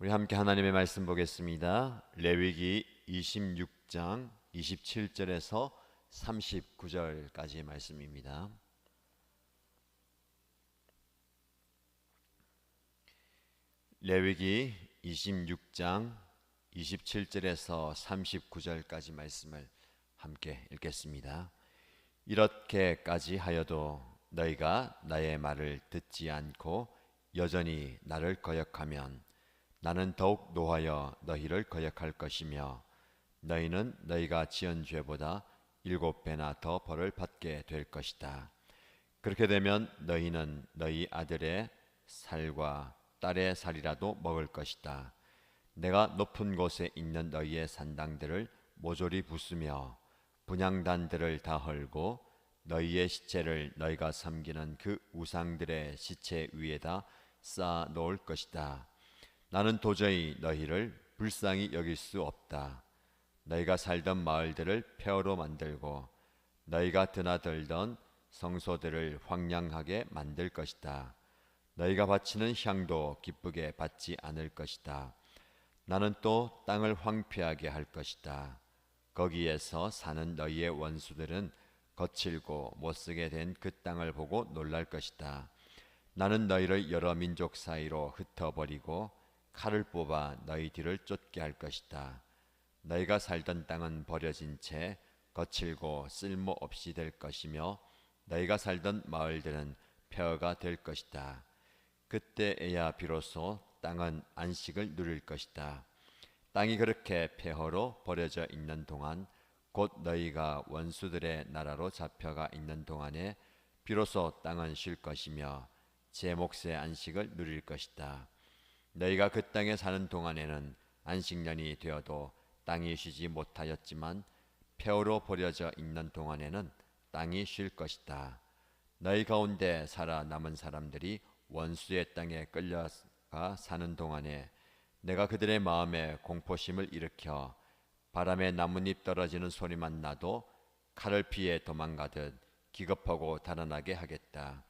우리 함께 하나님의 말씀 보겠습니다. 레위기 26장 27절에서 39절까지의 말씀입니다. 레위기 26장 27절에서 39절까지 말씀을 함께 읽겠습니다. 이렇게까지 하여도 너희가 나의 말을 듣지 않고 여전히 나를 거역하면 나는 더욱 노하여 너희를 거역할 것이며 너희는 너희가 지은 죄보다 7배나 더 벌을 받게 될 것이다. 그렇게 되면 너희는 너희 아들의 살과 딸의 살이라도 먹을 것이다. 내가 높은 곳에 있는 너희의 산당들을 모조리 부수며 분향단들을 다 헐고 너희의 시체를 너희가 섬기는 그 우상들의 시체 위에다 쌓아 놓을 것이다. 나는 도저히 너희를 불쌍히 여길 수 없다. 너희가 살던 마을들을 폐허로 만들고 너희가 드나들던 성소들을 황량하게 만들 것이다. 너희가 바치는 향도 기쁘게 받지 않을 것이다. 나는 또 땅을 황폐하게 할 것이다. 거기에서 사는 너희의 원수들은 거칠고 못쓰게 된 그 땅을 보고 놀랄 것이다. 나는 너희를 여러 민족 사이로 흩어버리고 칼을 뽑아 너희 뒤를 쫓게 할 것이다. 너희가 살던 땅은 버려진 채 거칠고 쓸모없이 될 것이며 너희가 살던 마을들은 폐허가 될 것이다. 그때에야 비로소 땅은 안식을 누릴 것이다. 땅이 그렇게 폐허로 버려져 있는 동안 곧 너희가 원수들의 나라로 잡혀가 있는 동안에 비로소 땅은 쉴 것이며 제 몫의 안식을 누릴 것이다. 너희가 그 땅에 사는 동안에는 안식년이 되어도 땅이 쉬지 못하였지만 폐허로 버려져 있는 동안에는 땅이 쉴 것이다. 너희 가운데 살아남은 사람들이 원수의 땅에 끌려가 사는 동안에 내가 그들의 마음에 공포심을 일으켜 바람에 나뭇잎 떨어지는 소리만 나도 칼을 피해 도망가듯 기겁하고 달아나게 하겠다.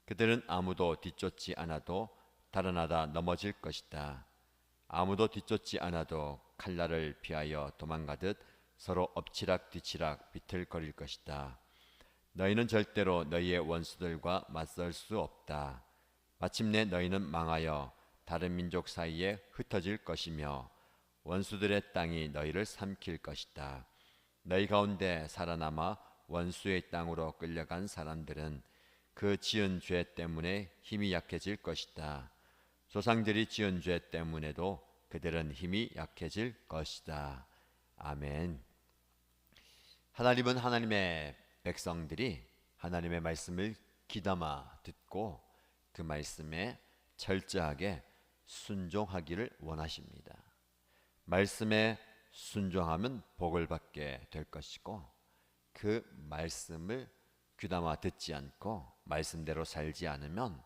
그들은 아무도 뒤쫓지 않아도 달아나다 넘어질 것이다. 아무도 뒤쫓지 않아도 칼날을 피하여 도망가듯 서로 엎치락 뒤치락 비틀거릴 것이다. 너희는 절대로 너희의 원수들과 맞설 수 없다. 마침내 너희는 망하여 다른 민족 사이에 흩어질 것이며 원수들의 땅이 너희를 삼킬 것이다. 너희 가운데 살아남아 원수의 땅으로 끌려간 사람들은 그 지은 죄 때문에 힘이 약해질 것이다. 조상들이 지은 죄 때문에도 그들은 힘이 약해질 것이다. 아멘. 하나님은 하나님의 백성들이 하나님의 말씀을 귀담아 듣고 그 말씀에 철저하게 순종하기를 원하십니다. 말씀에 순종하면 복을 받게 될 것이고 그 말씀을 귀담아 듣지 않고 말씀대로 살지 않으면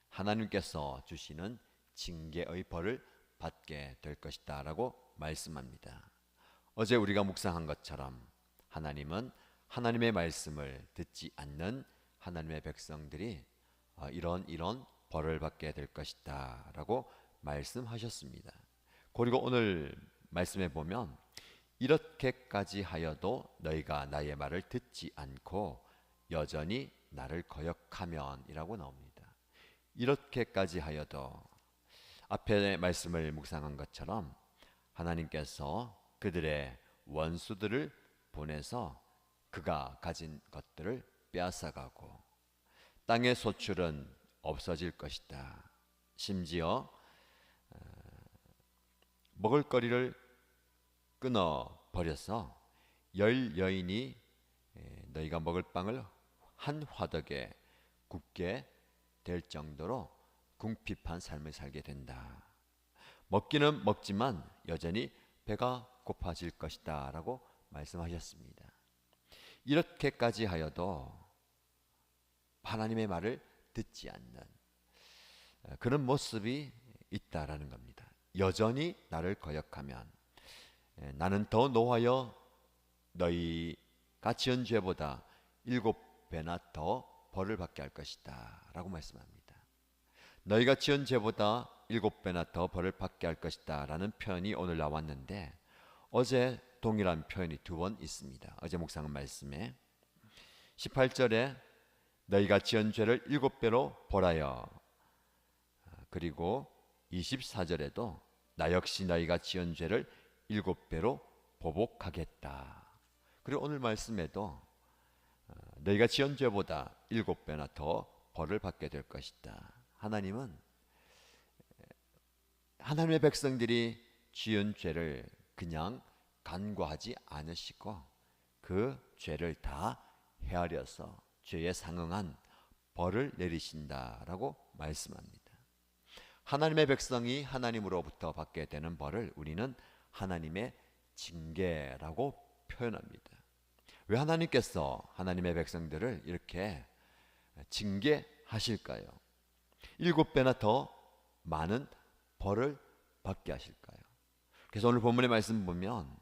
하나님께서 주시는 징계의 벌을 받게 될 것이다 라고 말씀합니다. 어제 우리가 묵상한 것처럼 하나님은 하나님의 말씀을 듣지 않는 하나님의 백성들이 이런 벌을 받게 될 것이다 라고 말씀하셨습니다. 그리고 오늘 말씀에 보면 이렇게까지 하여도 너희가 나의 말을 듣지 않고 여전히 나를 거역하면 이라고 나옵니다. 이렇게까지 하여도 앞에 말씀을 묵상한 것처럼 하나님께서 그들의 원수들을 보내서 그가 가진 것들을 빼앗아가고 땅의 소출은 없어질 것이다. 심지어 먹을거리를 끊어 버려서 열 여인이 너희가 먹을 빵을 한 화덕에 굽게 될 정도로 궁핍한 삶을 살게 된다. 먹기는 먹지만 여전히 배가 고파질 것이다 라고 말씀하셨습니다. 이렇게까지 하여도 하나님의 말을 듣지 않는 그런 모습이 있다라는 겁니다. 여전히 나를 거역하면 나는 더 노하여 너희가 지은 죄보다 7배나 더 벌을 받게 할 것이다 라고 말씀합니다. 너희가 지은 죄보다 7배나 더 벌을 받게 할 것이다 라는 표현이 오늘 나왔는데, 어제 동일한 표현이 2번 있습니다. 어제 묵상 말씀에 18절에 너희가 지은 죄를 7배로 벌하여, 그리고 24절에도 나 역시 너희가 지은 죄를 7배로 보복하겠다. 그리고 오늘 말씀에도 너희가 지은 죄보다 7배나 더 벌을 받게 될 것이다. 하나님은 하나님의 백성들이 지은 죄를 그냥 간과하지 않으시고 그 죄를 다 헤아려서 죄에 상응한 벌을 내리신다라고 말씀합니다. 하나님의 백성이 하나님으로부터 받게 되는 벌을 우리는 하나님의 징계라고 표현합니다. 왜 하나님께서 하나님의 백성들을 이렇게 징계하실까요? 7배나 더 많은 벌을 받게 하실까요? 그래서 오늘 본문의 말씀 보면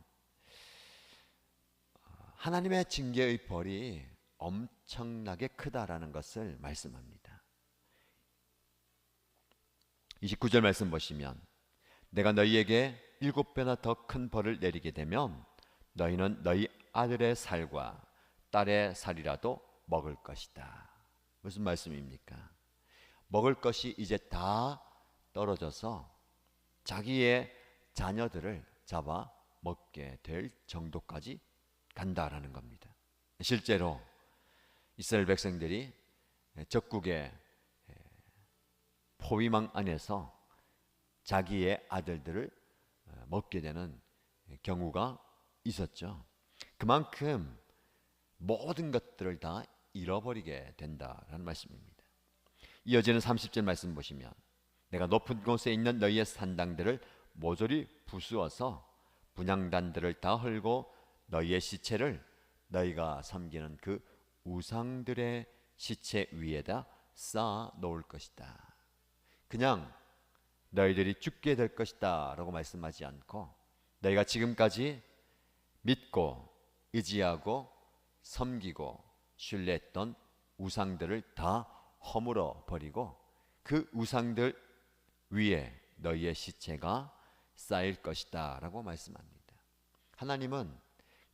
하나님의 징계의 벌이 엄청나게 크다라는 것을 말씀합니다. 29절 말씀 보시면 내가 너희에게 7배나 더 큰 벌을 내리게 되면 너희는 너희 아들의 살과 딸의 살이라도 먹을 것이다. 무슨 말씀입니까? 먹을 것이 이제 다 떨어져서 자기의 자녀들을 잡아 먹게 될 정도까지 간다라는 겁니다. 실제로 이스라엘 백성들이 적국의 포위망 안에서 자기의 아들들을 먹게 되는 경우가 있었죠. 그만큼 모든 것들을 다 잃어버리게 된다라는 말씀입니다. 이어지는 30절 말씀 보시면 내가 높은 곳에 있는 너희의 산당들을 모조리 부수어서 분향단들을 다 헐고 너희의 시체를 너희가 섬기는 그 우상들의 시체 위에다 쌓아 놓을 것이다. 그냥 너희들이 죽게 될 것이다 라고 말씀하지 않고 너희가 지금까지 믿고 의지하고 섬기고 신뢰했던 우상들을 다 허물어 버리고 그 우상들 위에 너희의 시체가 쌓일 것이다 라고 말씀합니다. 하나님은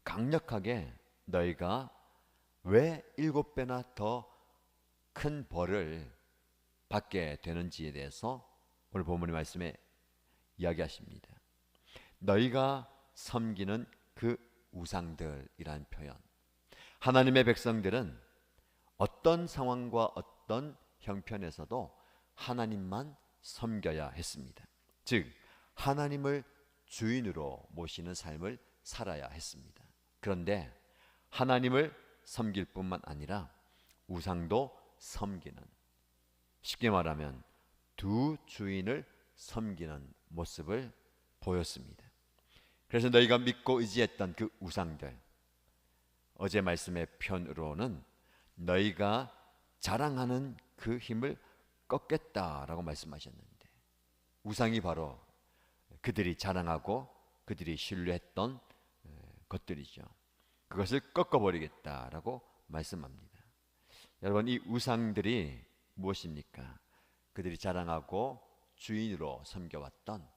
강력하게 너희가 왜 7배나 더 큰 벌을 받게 되는지에 대해서 오늘 본문의 말씀에 이야기하십니다. 너희가 섬기는 그 우상들이란 표현, 하나님의 백성들은 어떤 상황과 어떤 형편에서도 하나님만 섬겨야 했습니다. 즉 하나님을 주인으로 모시는 삶을 살아야 했습니다. 그런데 하나님을 섬길 뿐만 아니라 우상도 섬기는, 쉽게 말하면 두 주인을 섬기는 모습을 보였습니다. 그래서 너희가 믿고 의지했던 그 우상들, 어제 말씀의 편으로는 너희가 자랑하는 그 힘을 꺾겠다라고 말씀하셨는데, 우상이 바로 그들이 자랑하고 그들이 신뢰했던 것들이죠. 그것을 꺾어버리겠다라고 말씀합니다. 여러분, 이 우상들이 무엇입니까? 그들이 자랑하고 주인으로 섬겨왔던,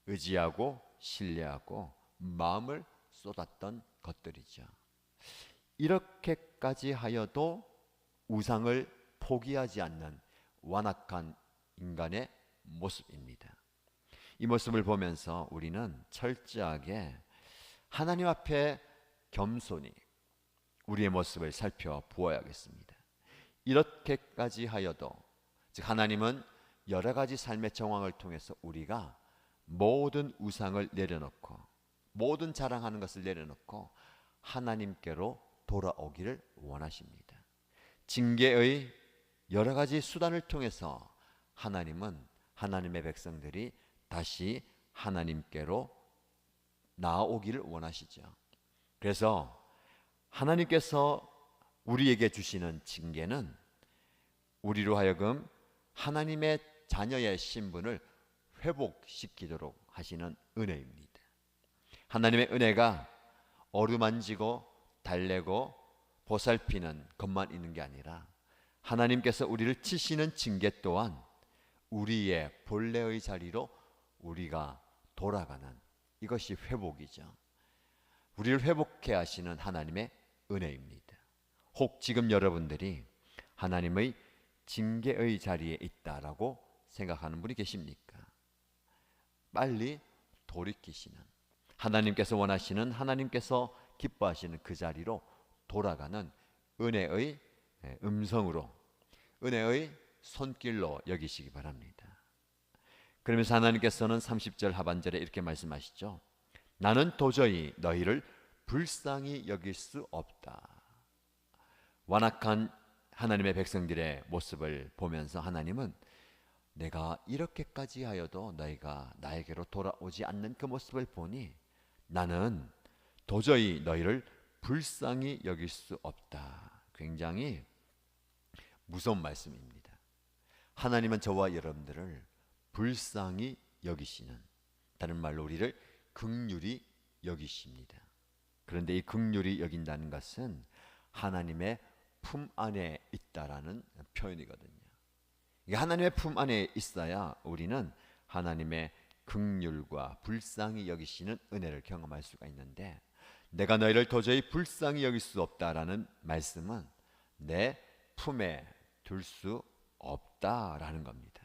의지하고 신뢰하고 마음을 쏟았던 것들이죠. 이렇게까지 하여도 우상을 포기하지 않는 완악한 인간의 모습입니다. 이 모습을 보면서 우리는 철저하게 하나님 앞에 겸손히 우리의 모습을 살펴보아야겠습니다. 이렇게까지 하여도, 즉 하나님은 여러 가지 삶의 정황을 통해서 우리가 모든 우상을 내려놓고 모든 자랑하는 것을 내려놓고 하나님께로 돌아오기를 원하십니다. 징계의 여러 가지 수단을 통해서 하나님은 하나님의 백성들이 다시 하나님께로 나아오기를 원하시죠. 그래서 하나님께서 우리에게 주시는 징계는 우리로 하여금 하나님의 자녀의 신분을 회복시키도록 하시는 은혜입니다. 하나님의 은혜가 어루만지고 달래고 보살피는 것만 있는 게 아니라 하나님께서 우리를 치시는 징계 또한 우리의 본래의 자리로 우리가 돌아가는 이것이 회복이죠. 우리를 회복해 하시는 하나님의 은혜입니다. 혹 지금 여러분들이 하나님의 징계의 자리에 있다라고 생각하는 분이 계십니까? 빨리 돌이키시는, 하나님께서 원하시는, 하나님께서 기뻐하시는 그 자리로 돌아가는 은혜의 음성으로, 은혜의 손길로 여기시기 바랍니다. 그러면서 하나님께서는 30절 하반절에 이렇게 말씀하시죠. 나는 도저히 너희를 불쌍히 여길 수 없다. 완악한 하나님의 백성들의 모습을 보면서 하나님은 내가 이렇게까지 하여도 너희가 나에게로 돌아오지 않는 그 모습을 보니 나는 도저히 너희를 불쌍히 여길 수 없다. 굉장히 무서운 말씀입니다. 하나님은 저와 여러분들을 불쌍히 여기시는, 다른 말로 우리를 긍휼히 여기십니다. 그런데 이 긍휼히 여긴다는 것은 하나님의 품 안에 있다라는 표현이거든요. 하나님의 품 안에 있어야 우리는 하나님의 긍휼과 불쌍히 여기시는 은혜를 경험할 수가 있는데, 내가 너희를 도저히 불쌍히 여길 수 없다라는 말씀은 내 품에 둘 수 없다라는 겁니다.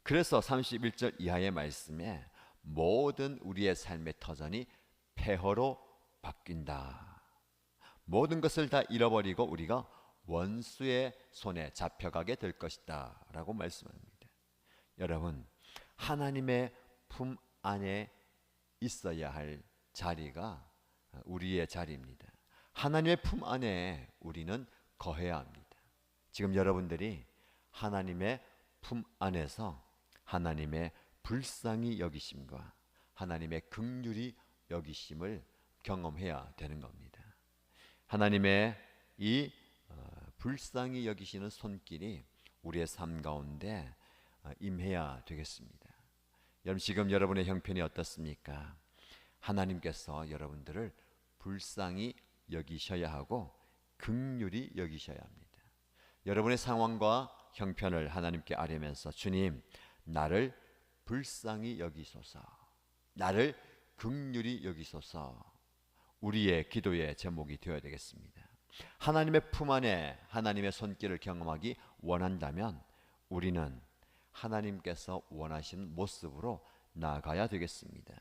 그래서 31절 이하의 말씀에 모든 우리의 삶의 터전이 폐허로 바뀐다. 모든 것을 다 잃어버리고 우리가 원수의 손에 잡혀가게 될 것이다 라고 말씀합니다. 여러분, 하나님의 품 안에 있어야 할 자리가 우리의 자리입니다. 하나님의 품 안에 우리는 거해야 합니다. 지금 여러분들이 하나님의 품 안에서 하나님의 불쌍히 여기심과 하나님의 긍휼히 여기심을 경험해야 되는 겁니다. 하나님의 이 불쌍히 여기시는 손길이 우리의 삶 가운데 임해야 되겠습니다. 여러분, 지금 여러분의 형편이 어떻습니까? 하나님께서 여러분들을 불쌍히 여기셔야 하고 긍휼히 여기셔야 합니다. 여러분의 상황과 형편을 하나님께 아뢰면서 주님, 나를 불쌍히 여기소서, 나를 긍휼히 여기소서, 우리의 기도의 제목이 되어야 되겠습니다. 하나님의 품 안에 하나님의 손길을 경험하기 원한다면 우리는 하나님께서 원하시는 모습으로 나아가야 되겠습니다.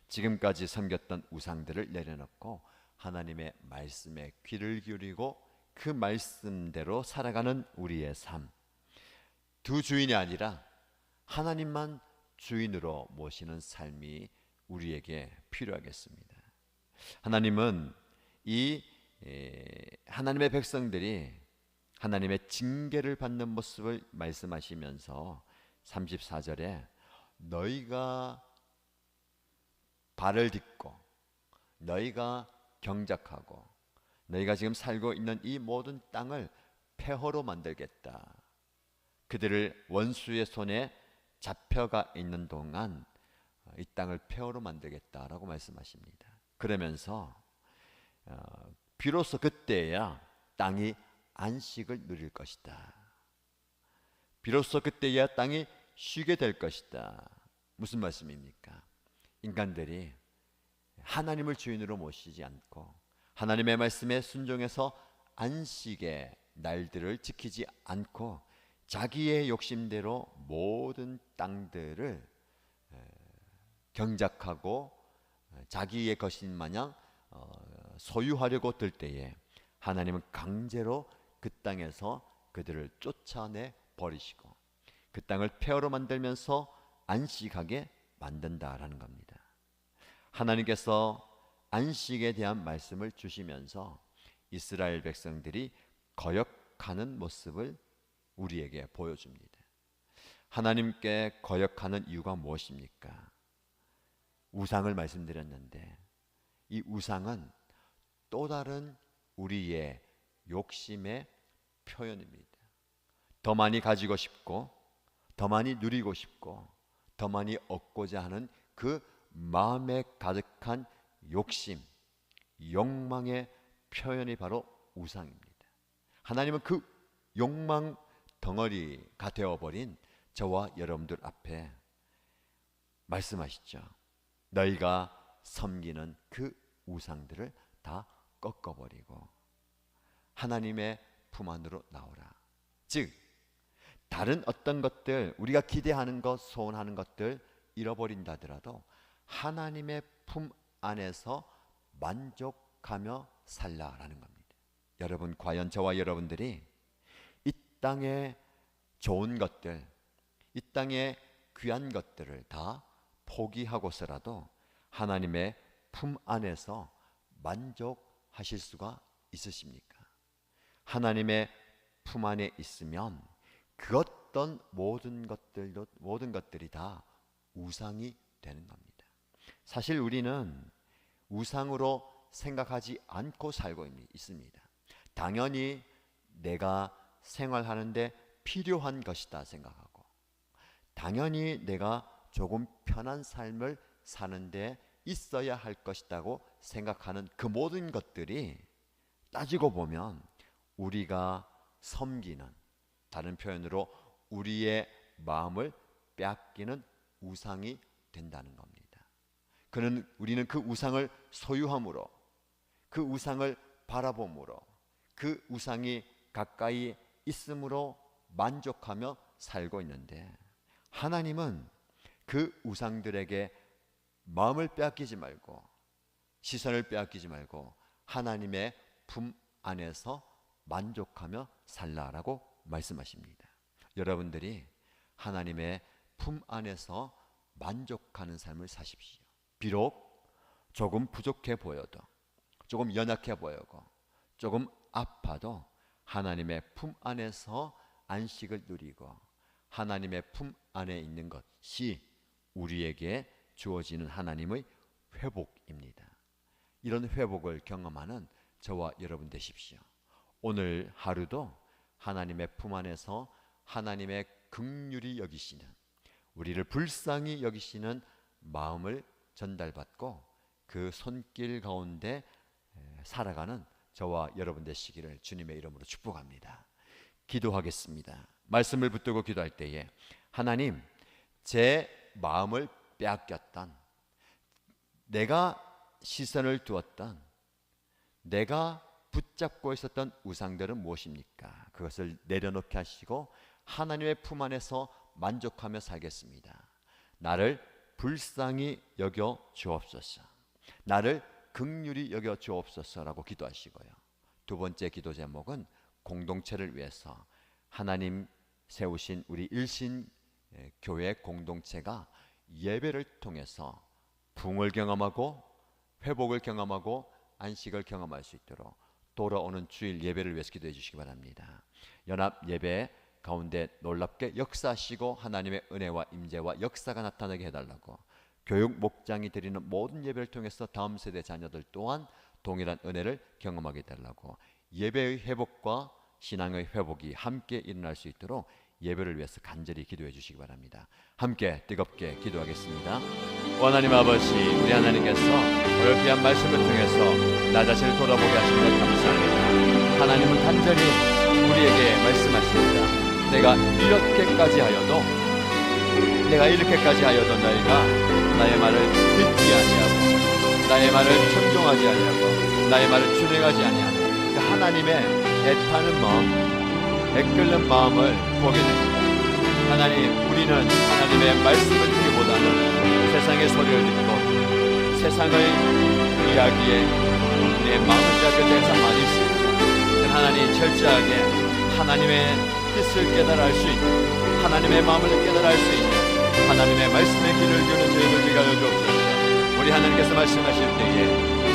지금까지 섬겼던 우상들을 내려놓고 하나님의 말씀에 귀를 기울이고 그 말씀대로 살아가는 우리의 삶, 두 주인이 아니라 하나님만 주인으로 모시는 삶이 우리에게 필요하겠습니다. 하나님은 이 하나님의 백성들이 하나님의 징계를 받는 모습을 말씀하시면서 34절에 너희가 발을 딛고 너희가 경작하고 너희가 지금 살고 있는 이 모든 땅을 폐허로 만들겠다. 그들을 원수의 손에 잡혀가 있는 동안 이 땅을 폐허로 만들겠다라고 말씀하십니다. 그러면서 비로소 그때야 땅이 안식을 누릴 것이다. 비로소 그때야 땅이 쉬게 될 것이다. 무슨 말씀입니까? 인간들이 하나님을 주인으로 모시지 않고 하나님의 말씀에 순종해서 안식의 날들을 지키지 않고 자기의 욕심대로 모든 땅들을 경작하고 자기의 것인 마냥 소유하려고 들 때에 하나님은 강제로 그 땅에서 그들을 쫓아내 버리시고 그 땅을 폐허로 만들면서 안식하게 만든다라는 겁니다. 하나님께서 안식에 대한 말씀을 주시면서 이스라엘 백성들이 거역하는 모습을 우리에게 보여줍니다. 하나님께 거역하는 이유가 무엇입니까? 우상을 말씀드렸는데 이 우상은 또 다른 우리의 욕심의 표현입니다. 더 많이 가지고 싶고 더 많이 누리고 싶고 더 많이 얻고자 하는 그 마음에 가득한 욕심, 욕망의 표현이 바로 우상입니다. 하나님은 그 욕망 덩어리가 되어버린 저와 여러분들 앞에 말씀하시죠. 너희가 섬기는 그 우상들을 다 꺾어버리고 하나님의 품 안으로 나오라. 즉 다른 어떤 것들, 우리가 기대하는 것, 소원하는 것들 잃어버린다 하더라도 하나님의 품 안에서 만족하며 살라라는 겁니다. 여러분, 과연 저와 여러분들이 이 땅의 좋은 것들, 이 땅의 귀한 것들을 다 포기하고서라도 하나님의 품 안에서 만족하실 수가 있으십니까? 하나님의 품 안에 있으면 그 어떤 모든 것들이 다 우상이 되는 겁니다. 사실 우리는 우상으로 생각하지 않고 살고 있습니다. 당연히 내가 생활하는데 필요한 것이다 생각하고, 당연히 내가 조금 편한 삶을 사는데 있어야 할 것이라고 생각하는 그 모든 것들이 따지고 보면 우리가 섬기는, 다른 표현으로 우리의 마음을 빼앗기는 우상이 된다는 겁니다. 우리는 그 우상을 소유함으로, 그 우상을 바라봄으로, 그 우상이 가까이 있음으로 만족하며 살고 있는데, 하나님은 그 우상들에게 마음을 빼앗기지 말고, 시선을 빼앗기지 말고 하나님의 품 안에서 만족하며 살라라고 말씀하십니다. 여러분들이 하나님의 품 안에서 만족하는 삶을 사십시오. 비록 조금 부족해 보여도, 조금 연약해 보이고, 조금 아파도 하나님의 품 안에서 안식을 누리고 하나님의 품 안에 있는 것이 우리에게 주어지는 하나님의 회복입니다. 이런 회복을 경험하는 저와 여러분 되십시오. 오늘 하루도 하나님의 품 안에서 하나님의 긍휼히 여기시는, 우리를 불쌍히 여기시는 마음을 전달받고 그 손길 가운데 살아가는 저와 여러분 되시기를 주님의 이름으로 축복합니다. 기도하겠습니다. 말씀을 붙들고 기도할 때에 하나님, 제 마음을 빼앗겼던, 내가 시선을 두었던, 내가 붙잡고 있었던 우상들은 무엇입니까? 그것을 내려놓게 하시고 하나님의 품 안에서 만족하며 살겠습니다. 나를 불쌍히 여겨 주옵소서, 나를 긍휼히 여겨 주옵소서라고 기도하시고요. 두 번째 기도 제목은 공동체를 위해서 하나님 세우신 우리 일신 교회 공동체가 예배를 통해서 부흥을 경험하고 회복을 경험하고 안식을 경험할 수 있도록 돌아오는 주일 예배를 위해서 기도해 주시기 바랍니다. 연합 예배 가운데 놀랍게 역사하시고 하나님의 은혜와 임재와 역사가 나타나게 해달라고, 교육 목장이 드리는 모든 예배를 통해서 다음 세대 자녀들 또한 동일한 은혜를 경험하게 해달라고, 예배의 회복과 신앙의 회복이 함께 일어날 수 있도록 예배를 위해서 간절히 기도해 주시기 바랍니다. 함께 뜨겁게 기도하겠습니다. 하나님 아버지, 우리 하나님께서 오늘 귀한 말씀을 통해서 나 자신을 돌아보게 하신 것 감사합니다. 하나님은 간절히 우리에게 말씀하십니다. 내가 이렇게까지 하여도 너희가 나의 말을 듣지 아니하고 나의 말을 청종하지 아니하고 나의 말을 준행하지 아니하는 그 하나님의 애타는 마음, 애끓는 마음을 보게 됩니다. 하나님, 우리는 하나님의 말씀을 듣기보다는 세상의 소리를 듣고 세상의 이야기에 내 마음을 빼앗길 때가 참 많이 있습니다. 하나님, 철저하게 하나님의 뜻을 깨달아 알 수 있는, 하나님의 마음을 깨달아 알 수 있는 하나님의 말씀의 길을 걷는 저희들 되게 하여 주옵소서. 우리 하나님께서 말씀하실 때에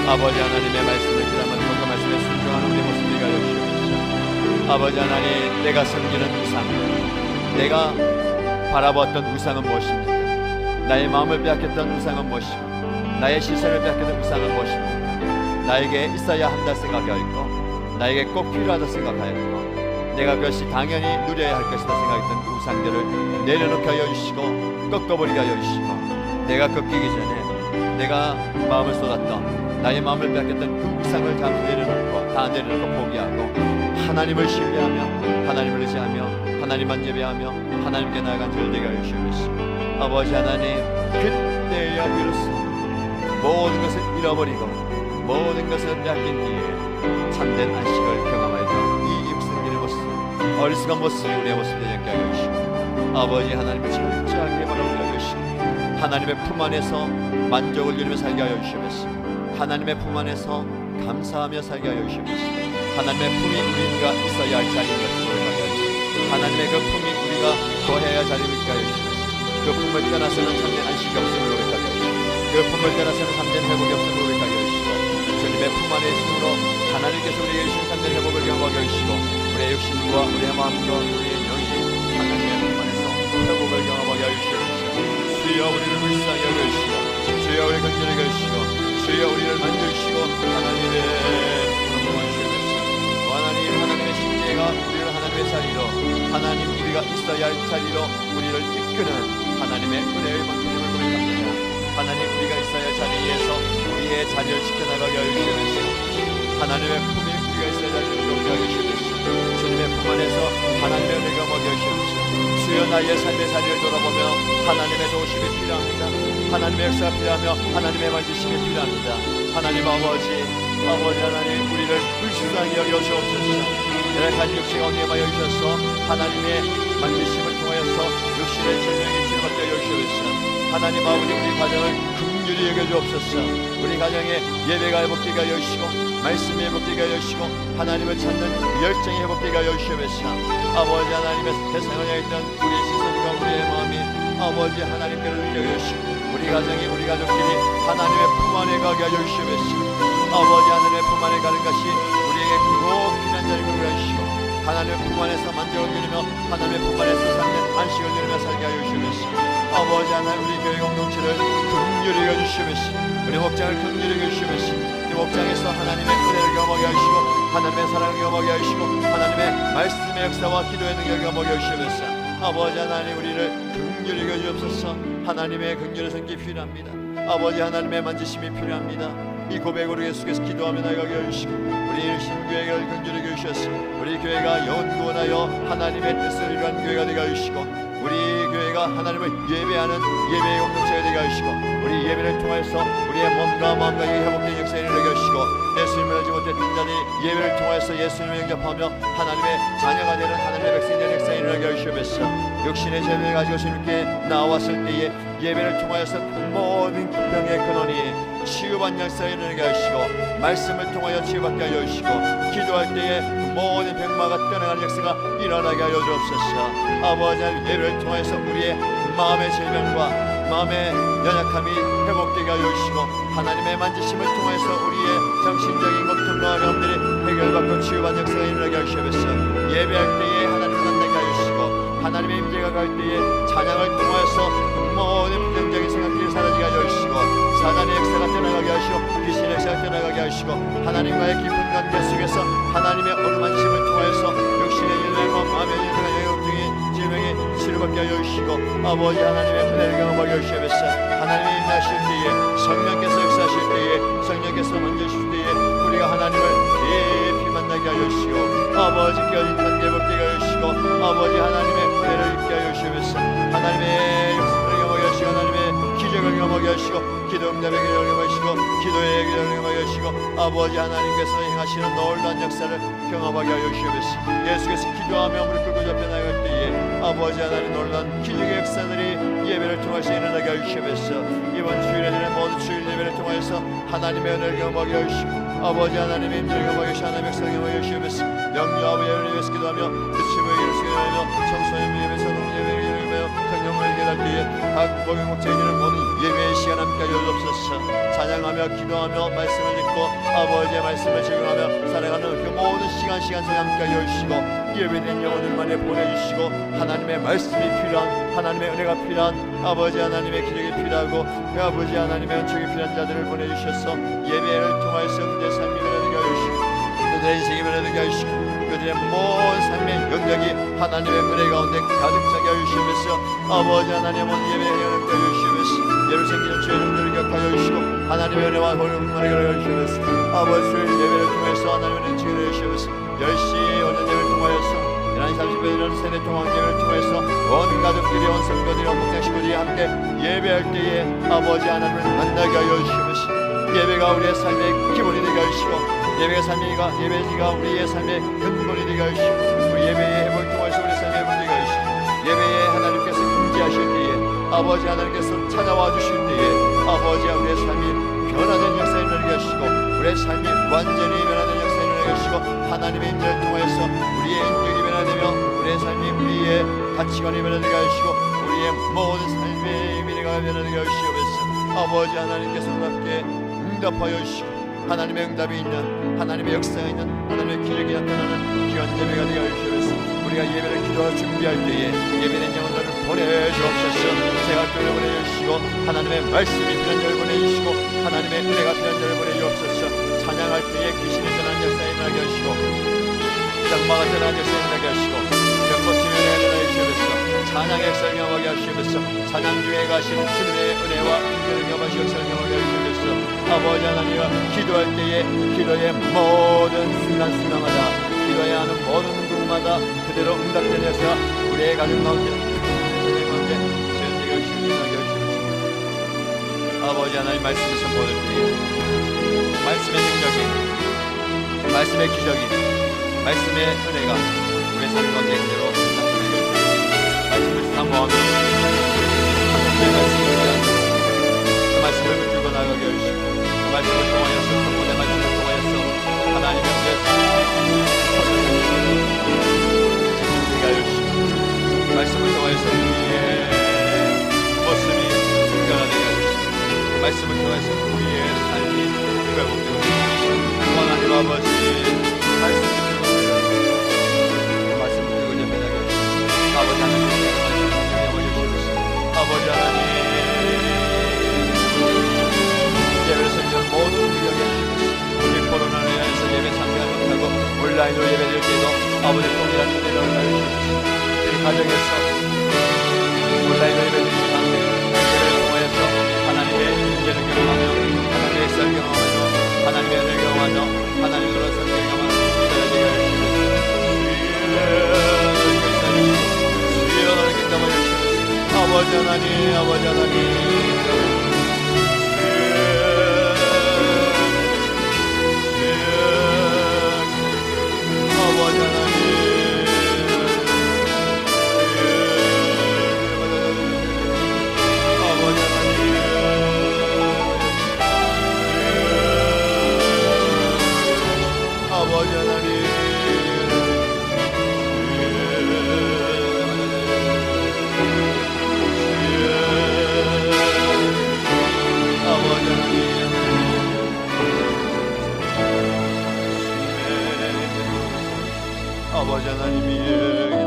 아버지 하나님의 말씀을 기다리는 그 말씀에 순종하는 우리 모습 되게 하여 주옵소서. 아버지 하나님, 내가 섬기는 우상, 내가 바라보았던 우상은 무엇입니까? 나의 마음을 빼앗겼던 우상은 무엇입니까? 나의 시선을 빼앗겼던 우상은 무엇입니까? 나에게 있어야 한다 생각하였고, 나에게 꼭 필요하다 생각하였고, 내가 그것이 당연히 누려야 할 것이다 생각했던 그 우상들을 내려놓게 하여 주시고 꺾어버리게 하여 주시고, 내가 꺾이기 전에 내가 마음을 쏟았던, 나의 마음을 빼앗겼던 그 우상을 다 내려놓고 포기하고 하나님을 신뢰하며 하나님을 의지하며 하나님만 예배하며 하나님께 나아간 저를 되게 하여 주시옵소서. 아버지 하나님, 그때야 비로소 모든 것을 잃어버리고 모든 것을 빼앗긴 뒤에 참된 안식을 경험하였던 이 육신의 모습, 어리석은 모습이 우리의 모습이 되게 하여 주시고, 아버지 하나님을 철저하게 바라보게 하여 주시고, 하나님의 품 안에서 만족을 누리며 살게 하여 주시옵소서. 하나님의 품 안에서 감사하며 살게 하여 주시옵소서. 하나님의 품이 우리가 있어야 할 자리인 것을 고백하게 하여 주시옵소서. 하나님의 그 품이 우리가 거해야 할 자리를 있게 하여 주시옵소서. 그 품을 떠나서는 참된 안식이 없음을 고백하게 하여 주시옵소서. 그 품을 떠나서는 참된 회복이 없음을 고백하게 하여 주시고, 주님의 품 안에 있으므로 하나님께서 우리에게 주신 참된 회복을 경험하게 하여 주시고, 우리의 육신과 우리의 마음과 우리의 영이 하나님의 품 안에서 회복을 경험하게 하여 주시옵소서. 주여 우리를 불쌍히 여겨주시고, 주여 우리를 건전하게 해주시고, 주여 우리를 만져주시고, 하나님의 부름을 주시옵소서. 하나님의 신뢰가 우리를 하나님의 자리로, 하나님 우리가 있어야 할 자리로 우리를 이끄는 하나님의 은혜의 만큼을 고백합니다. 하나님 우리가 있어야 할 자리에서 우리의 자리를 지켜나가게 하여 주시옵소서. 하나님의 품이 우리가 있어야 할 자리를 지켜나가게 하여 주시옵소서. 주님의 품 안에서 하나님의 은혜가 먹여 주시옵소서. 주여 나의 삶의 자리를 돌아보며 하나님의 도우심이 필요합니다. 하나님의 역사가 필요하며 하나님의 만지심이 필요합니다. 하나님 아버지 하나님 우리를 불쌍히 여겨 주옵소서. 열악한 육신 가운데 임하여 주셔서 하나님의 만지심을 통하여서 육신의 생명이 치료받게 하여 주옵소서. 하나님 아버지 우리 가정을 긍휼히 여겨 주옵소서. 우리 가정에 예배가 회복되게 하여 주시고, 말씀이 회복되게 하여 주시고, 하나님을 찾는 열정이 회복되게 하여 주옵소서. 아버지 하나님의 세상을 향했던 우리의 시선과 우리의 마음이 아버지 하나님께로 느껴 주시고, 우리 가정이 우리 가족끼리 하나님의 품 안에 가게 하여 주옵소서. 아버지 하나님의 품 안에 가는 것이 우리에게 꼭 필요한 자리고 하시고, 하나님의 품 안에서 만족을 누리며 하나님의 품 안에서 삶의 안식을 누리며 살게 하여 주옵소서. 아버지 하나님 우리 교회 공동체를 긍휼히 여겨주시옵소서. 우리 목장을 긍휼히 여겨주시옵소서. 이 목장에서 하나님의 은혜를 경험하게 하시고, 하나님의 사랑을 경험하게 하시고, 하나님의 말씀의 역사와 기도의 능력을 경험하게 하시옵소서. 아버지 하나님 우리를 긍휼히 여겨주옵소서. 하나님의 긍휼의 손길이 필요합니다. 아버지 하나님의 만지심이 필요합니다. 이 고백으로 예수께서 기도하며 나아가게 해주시고, 우리 신교회를 긍휼히 여겨주셔서 우리 교회가 영원하여 하나님의 뜻을 이루는 교회가 되게 하시고, 우리 교회가 하나님을 예배하는 예배의 공동체가 되게 하시고, 우리 예배를 통해서 우리의 몸과 마음과 영이 회복된 역사에 이르게 하시고, 예수님을 알지 못했던 자들이 예배를 통해서 예수님을 영접하며 하나님의 자녀가 되는 하나님의 백성이 되는 역사에 이르게 하시옵소서. 육신의 죄를 가지고 주님께 나왔을 때에 예배를 통하여서 모든 병의 근원이 치유받는 역사에 이르게 하시고, 말씀을 통하여 치유받게 하여 주시고, 기도할 때에 모든 병마가 떠나가는 역사가 일어나게 하여 주옵소서. 아버지 하나님 예배를 통해서 우리의 마음의 질병과 마음의 연약함이 회복되게 하여 주시고, 하나님의 만지심을 통해서 우리의 정신적인 고통과 어려움들이 해결받고 치유받는 역사가 일어나게 하시옵소서. 예배할 때에 하나님을 만나게 하여 주시고, 하나님의 임재가 갈 때에 찬양을 통해서 모든 부정적인 생각들이 사라지게 하여 주시고, 사단의 역사가 떠나가게 하시고, 귀신의 역사가 떠나가게 하시고, 하나님과의 깊은 관계 속에서 하나님의 어루만심을 통해서 육신의 일과 마음의 일과 영역적인 질병이 치료받게 하여 주시고, 아버지 하나님의 은혜를 경험하게 하여 주시옵소서. 하나님의 임하실 때에, 성령께서 역사하실 때에, 성령께서 만지실 때에 우리가 하나님을 깊이 만나게 하여 주시고, 아버지 깨어진 관계 회복되게 하여 주시고, 아버지 하나님의 은혜를 입게 하여 주시옵소서. 하나님의 역사를 경험하게 하시고, 하나님의 기적을 경험하게 하시고, 기도 응답의 기적을 경험하시고, 기도의 기적을 경험하게 하시고, 아버지 하나님께서 행하시는 놀라운 역사를 경험하게 하여 주시옵소서. 예수께서 기도하며 무릎 꿇고 잡혀 나갈 때에 아버지 하나님 놀라운 기적의 역사들이 예배를 통해서 일어나게 하여 주시옵소서. 이번 주일에 되는 모든 주일 예배를 통해서 하나님의 은혜를 경험하게 하여 주시고, 아버지 하나님의 임재를 경험하게 하시고, 하나님의 역사를 경험하게 하여 주시옵소서. 영유하고 예배를 위해서 기도하며 부침의 예를 수행하며 청소년 예배, 성령 예배를 예배하며 성령을 예배할 때에 각 복음 목자인들은 모든 예배의 시간 함께 하여 주옵소서. 찬양하며 기도하며 말씀을 듣고 아버지의 말씀을 적용하며 살아가는 그 모든 시간 속에 함께 하여 주시고, 예배된 영혼들만에 보내주시고, 하나님의 말씀이 필요한, 하나님의 은혜가 필요한, 아버지 하나님의 기적이 필요하고, 그 아버지 하나님의 은총이 필요한 자들을 보내주셔서 예배를 통하여서 그들의 삶이 변화되게 하여 주시고, 그들의 인생이 변화되게 하여 주시고, 그들의 모든 삶의 영역이 하나님의 은혜 가운데 가득 차게 하여 주시면서 아버지 하나님의 모든 예배에 영향을 하여 주시면서 예를 생기는 주의 종들을 격하여 주시고, 하나님의 은혜와 복음만을 하여 주시면서 아버지 주의 예배를 통해서 하나님의 은총을 하여 주시면서 열심히 오늘 예배를 통하여서 11시 30분에 이런 세대 통합예배를 통해서 온 가족들이 온 성도들이 온 목장 식구들이 함께 예배할 때에 아버지 하나님을 만나게 하여 주시옵소서. 예배가 우리의 삶의 기본이 되게 하시고 예배가 우리의 삶의 근본이 되게 하시고 우리 예배의 회복을 통해서 우리 삶의 회복이 되게 하시고 예배에 하나님께서 임재하실 때에 아버지 하나님께서 찾아와 주실 때에 아버지 우리의 삶이 변화된 역사를 일어나게 하시고 우리의 삶이 완전히 변화된 역사를 일어나게 하시고 하나님의 임재를 통해서 우리의 인격이 변화되며 우리의 삶이 우리의 가치관이 변화되게 하시고 우리의 모든 삶의 미래가 변화되게 하시옵소서. 아버지 하나님께서 놀랍게 응답하여 주시고 하나님의 응답이 있는 하나님의 역사가 있는 하나님의 기적이 나타나는 귀한 예배가 되게 하시옵소서. 우리가 예배를 기도하러 준비할 때에 예배된 영혼들을 보내주옵소서. 제각교를 보내주시고 하나님의 말씀이 필요한 절 보내주시고 하나님의 은혜가 필요한 절 보내주옵소서. 찬양할 때에 귀신이 떠난 역사에 일어나게 하시고 장마가 떠난 역사에 일어나게 하시고 병고침에 일어나게 하시옵소서. 찬양의 역사를 경험하게 하시옵소서. 찬양 중에 가시는 주님의 은혜와 인격을 경험하시 역사를 경험하게 하시옵소서. 아버지 하나님과 기도할 때에 기도의 모든 순간순간마다 기도해야 하는 모든 궁마다 그대로 응답된 역사 우리의 가정 가운데 선생님 가운데 지연되게 하시옵소서. 아버지 하나님 말씀을 선포할 때에 말씀의 능력이 말씀의 기적이 말씀의 은혜가 우리의 삶 가운데 그대로 나타나게 하시옵소서. 말씀을 사모하며 하나님의 말씀을 위하여 그 말씀을 붙들고 나가게 하시고 그 말씀을 통하여서 성문의 말씀을 통하여서 하나님의 은혜에서 지키게 하여 주시고 말씀을 통하여서 우리의 모습이 변화되게 하여 주시고 말씀을 통해서 우리의 삶이 회복되게 하여 하나님 아버지 말씀을 들고 예배하게 하여 주시고 아버지 하나님 아버지 하나님 예배를 선지한 모든 우리에게 우리 코로나로 인해서 예배 참여하지 못하고 온라인으로 예배드릴 때도 아버지 동일한 은혜를 하여주시옵소서. 우리 가정에서 온라인으로 예배드리지만 예배를 통해서 하나님의 인재를 경험하며 하나님의 역사를 경험하며 하나님의 은혜를 경험하며 하나님의 놀라운 선지를 경험하며 주여 너를 경험하여 주시옵소서. 아버지 하나님 아버지 하나님 아버지 하나님이